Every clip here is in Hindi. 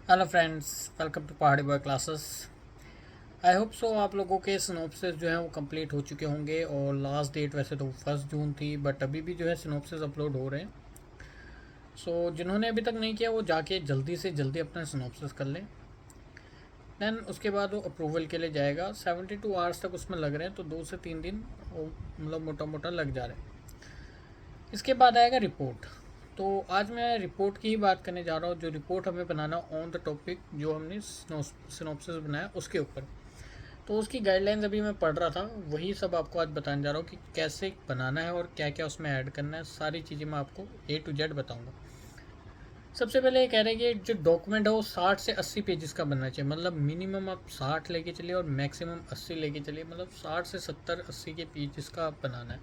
हेलो फ्रेंड्स, वेलकम टू पहाड़ी boy classes. I hope so आप लोगों के सिनॉप्सिस जो हैं वो कंप्लीट हो चुके होंगे। और लास्ट डेट वैसे तो 1 जून थी, बट अभी भी जो है सिनॉप्सिस अपलोड हो रहे हैं। जिन्होंने अभी तक नहीं किया वो जाके जल्दी से जल्दी अपना सिनॉप्सिस कर लें। दैन उसके बाद वो अप्रूवल के लिए जाएगा। 72 आवर्स तक उसमें लग रहे हैं, तो 2 से 3 दिन वो मतलब मोटा मोटा लग जा रहे हैं। इसके बाद आएगा रिपोर्ट। तो आज मैं रिपोर्ट की ही बात करने जा रहा हूँ। जो रिपोर्ट हमें बनाना ऑन द टॉपिक जो हमने सिनॉप्सिस बनाया उसके ऊपर। तो उसकी गाइडलाइंस अभी मैं पढ़ रहा था, वही सब आपको आज बताने जा रहा हूँ कि कैसे बनाना है और क्या क्या उसमें ऐड करना है। सारी चीज़ें मैं आपको A to Z बताऊँगा। सबसे पहले ये कह रहे हैं कि जो डॉक्यूमेंट है वो 60 से 80 पेजेस का बनना चाहिए। मतलब मिनिमम आप 60 लेके चलिए और मैक्सिमम 80 लेके चलिए। मतलब 60 से 70 80 के पेजेस का आप बनाना है,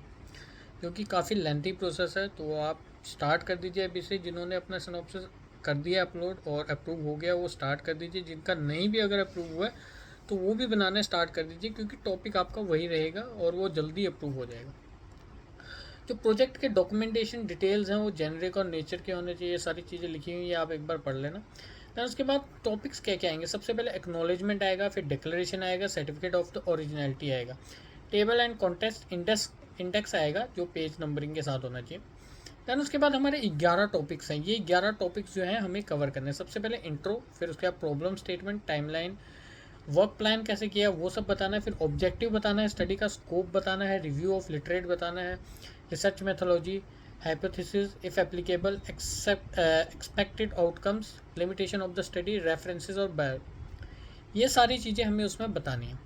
क्योंकि काफ़ी लेंथी प्रोसेस है। तो आप स्टार्ट कर दीजिए अभी से। जिन्होंने अपना सिनॉप्सिस कर दिया अपलोड और अप्रूव हो गया वो स्टार्ट कर दीजिए। जिनका नहीं भी अगर अप्रूव हुआ है तो वो भी बनाना स्टार्ट कर दीजिए, क्योंकि टॉपिक आपका वही रहेगा और वो जल्दी अप्रूव हो जाएगा। जो प्रोजेक्ट के डॉक्यूमेंटेशन डिटेल्स हैं वो जेनरिक और नेचर के होने चाहिए। ये सारी चीज़ें लिखी हुई हैं, आप एक बार पढ़ लेना। दैन उसके बाद टॉपिक्स क्या क्या आएंगे। सबसे पहले एक्नॉलेजमेंट आएगा, फिर डिक्लेरेशन आएगा, सर्टिफिकेट ऑफ द ओरिजिनलिटी आएगा, टेबल एंड कॉन्टेस्ट इंडेक्स आएगा जो पेज नंबरिंग के साथ होना चाहिए। दैन उसके बाद हमारे 11 टॉपिक्स हैं। ये 11 टॉपिक्स जो हैं हमें कवर करने हैं। सबसे पहले इंट्रो, फिर उसके बाद problem statement, timeline, work plan कैसे किया वो सब बताना है, फिर ऑब्जेक्टिव बताना है, स्टडी का स्कोप बताना है, रिव्यू ऑफ लिटरेट बताना है, research methodology, hypothesis if applicable, expected outcomes, limitation of the study, references और बायो। ये सारी चीज़ें हमें उसमें बतानी है।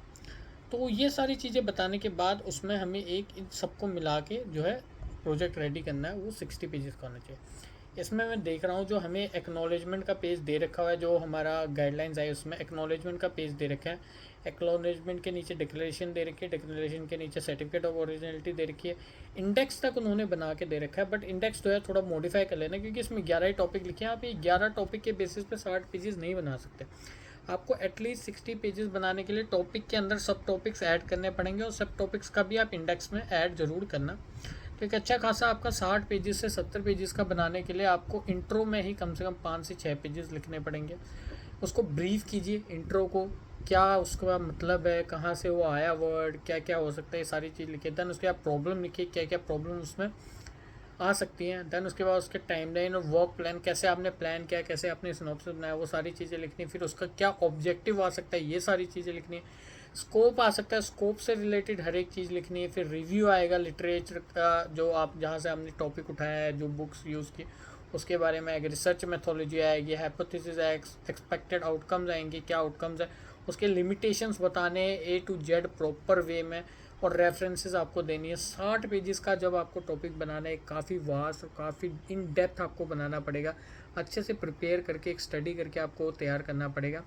तो ये सारी चीज़ें बताने के बाद उसमें हमें एक इन सबको मिला के जो है प्रोजेक्ट रेडी करना है। वो 60 पेजेस का होना चाहिए। इसमें मैं देख रहा हूँ जो हमें एक्नॉलेजमेंट का पेज दे रखा हुआ है, जो हमारा गाइडलाइंस है उसमें एक्नॉलेजमेंट का पेज दे रखा है। एक्नॉलेजमेंट के नीचे डिक्लेरेशन दे रखी है, डिक्लेरेशन के नीचे सर्टिफिकेट ऑफ ओरिजिनलिटी दे रखी है। इंडेक्स तक उन्होंने बना के दे रखा है, बट इंडेक्स जो है थोड़ा मॉडिफाई कर लेना, क्योंकि इसमें 11 ही टॉपिक लिखे हैं। आप ये 11 टॉपिक के बेसिस पे 60 पेजेस नहीं बना सकते। आपको एटलीस्ट 60 पेजेस बनाने के लिए टॉपिक के अंदर सब टॉपिक्स ऐड करने पड़ेंगे, और सब टॉपिक्स का भी आप इंडेक्स में ऐड ज़रूर करना। तो एक अच्छा खासा आपका 60 पेजेस से 70 पेजेस का बनाने के लिए आपको इंट्रो में ही कम से कम 5 से 6 पेजेस लिखने पड़ेंगे। उसको ब्रीफ कीजिए इंट्रो को, क्या उसका मतलब है, कहाँ से वो आया वर्ड, क्या क्या हो सकता है, ये सारी चीज़ लिखिए। दैन उसके बाद प्रॉब्लम लिखिए, क्या क्या प्रॉब्लम उसमें आ सकती हैं। दैन उसके बाद उसके टाइमलाइन और वर्क प्लान, कैसे आपने प्लान किया, कैसे आपने सिनॉप्सिस बनाया, वो सारी चीज़ें लिखनी है। फिर उसका क्या ऑब्जेक्टिव आ सकता है, ये सारी चीज़ें लिखनी है। स्कोप आ सकता है, स्कोप से रिलेटेड हर एक चीज़ लिखनी है। फिर रिव्यू आएगा लिटरेचर का, जो आप जहाँ से हमने टॉपिक उठाया है, जो बुक्स यूज़ की उसके बारे में आएगी। रिसर्च मेथोलॉजी आएगी, हाइपोथेसिस आएगी, एक्सपेक्टेड आउटकम्स आएंगे, क्या आउटकम्स है, उसके लिमिटेशंस बताने A to Z proper way में, और रेफरेंसेस आपको देनी है। 60 पेजेस का जब आपको टॉपिक बनाना है, काफ़ी वास्ट और काफ़ी इन डेप्थ आपको बनाना पड़ेगा। अच्छे से प्रिपेयर करके एक स्टडी करके आपको तैयार करना पड़ेगा।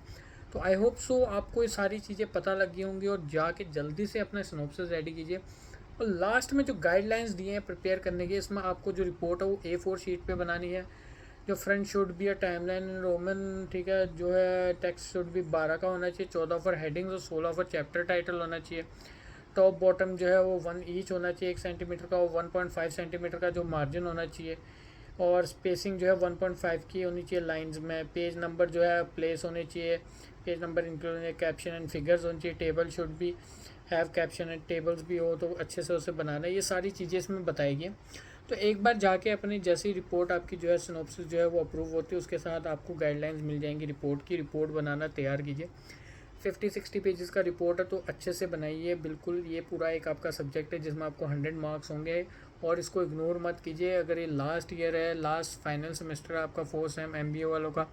तो आई होप सो आपको ये सारी चीज़ें पता लगी होंगी, और जाके जल्दी से अपना सिनॉप्सिस रेडी कीजिए। और लास्ट में जो गाइडलाइंस दिए हैं प्रिपेयर करने के, इसमें आपको जो रिपोर्ट है वो A4 शीट पे बनानी है। जो फ्रंट शुड भी है टाइमलाइन इन रोमन, ठीक है। जो है टेक्स्ट शुड भी 12 का होना चाहिए, 14 फॉर हेडिंग्स और 16 फॉर चैप्टर टाइटल होना चाहिए। टॉप बॉटम जो है वो 1 ईच होना चाहिए, 1 सेंटीमीटर का, और 1.5 सेंटीमीटर का जो मार्जिन होना चाहिए। और स्पेसिंग जो है 1.5 की होनी चाहिए लाइंस में। पेज नंबर जो है प्लेस होने चाहिए, page number include caption and figures होनी चाहिए। टेबल शुड भी हैव कैप्शन एंड टेबल्स भी हो, तो अच्छे से उसे बनाना है। ये सारी चीज़ें इसमें बताएगी। तो एक बार जाके अपनी जैसी रिपोर्ट आपकी जो है सिनॉप्सिस जो है वो अप्रूव होती है, उसके साथ आपको गाइडलाइंस मिल जाएंगी रिपोर्ट की। रिपोर्ट बनाना तैयार कीजिए। 50-60 पेजेस का रिपोर्ट है, तो अच्छे से बनाइए बिल्कुल। ये पूरा एक आपका सब्जेक्ट है जिसमें आपको 100 मार्क्स होंगे, और इसको इग्नोर मत कीजिए। अगर ये लास्ट ईयर है, लास्ट फाइनल सेमेस्टर है आपका 4 सेम MBA वालों का,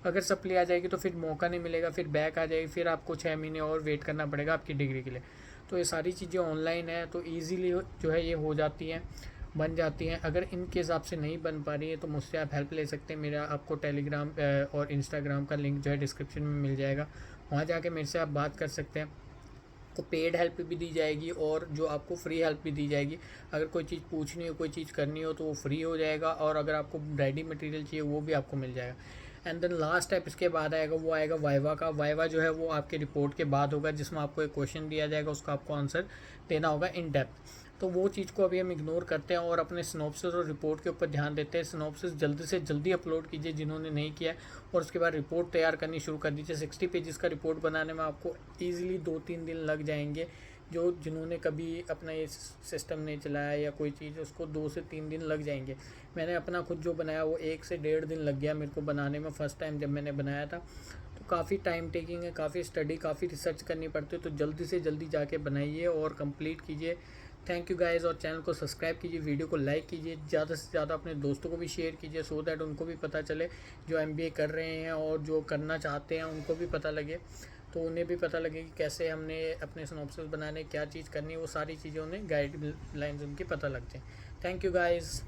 अगर सप्ली आ जाएगी तो फिर मौका नहीं मिलेगा, फिर बैक आ जाएगी, फिर आपको 6 महीने और वेट करना पड़ेगा आपकी डिग्री के लिए। तो ये सारी चीज़ें ऑनलाइन है, तो ईज़िली जो है ये हो जाती हैं, बन जाती हैं। अगर इनके हिसाब से नहीं बन पा रही है तो मुझसे आप हेल्प ले सकते हैं। मेरा आपको टेलीग्राम और इंस्टाग्राम का लिंक जो है डिस्क्रिप्शन में मिल जाएगा, वहाँ जाके मेरे से आप बात कर सकते हैं। तो पेड हेल्प भी दी जाएगी और जो आपको फ्री हेल्प भी दी जाएगी। अगर कोई चीज़ पूछनी हो, कोई चीज़ करनी हो तो वो फ्री हो जाएगा, और अगर आपको रेडी मटेरियल चाहिए वो भी आपको मिल जाएगा। एंड देन लास्ट स्टेप इसके बाद आएगा, वो आएगा वाइवा का। वाइवा जो है वो आपके रिपोर्ट के बाद होगा, जिसमें आपको एक क्वेश्चन दिया जाएगा, उसका आपको आंसर देना होगा इन डेप्थ। तो वो चीज़ को अभी हम इग्नोर करते हैं और अपने सिनॉप्सिस और रिपोर्ट के ऊपर ध्यान देते हैं। सिनॉप्सिस जल्दी से जल्दी अपलोड कीजिए जिन्होंने नहीं किया है, और उसके बाद रिपोर्ट तैयार करनी शुरू कर दीजिए। 60 पेजेस का रिपोर्ट बनाने में आपको ईजिली 2-3 दिन लग जाएंगे। जिन्होंने कभी अपना ये सिस्टम नहीं चलाया या कोई चीज़, उसको 2 से 3 दिन लग जाएंगे। मैंने अपना खुद जो बनाया वो 1 से 1.5 दिन लग गया मेरे को बनाने में, फ़र्स्ट टाइम जब मैंने बनाया था। तो काफ़ी टाइम टेकिंग है, काफ़ी स्टडी, काफ़ी रिसर्च करनी पड़ती है। तो जल्दी से जल्दी जाके बनाइए और कंप्लीट कीजिए। थैंक यू गाइस, और चैनल को सब्सक्राइब कीजिए, वीडियो को लाइक कीजिए, ज़्यादा से ज़्यादा अपने दोस्तों को भी शेयर कीजिए, सो दैट उनको भी पता चले जो MBA कर रहे हैं और जो करना चाहते हैं उनको भी पता लगे। तो उन्हें भी पता लगे कि कैसे हमने अपने सिनॉप्सिस बनाने क्या चीज़ करनी है, वो सारी चीज़ें उन्हें गाइडलाइंस उनकी पता लग जाए। Thank you guys.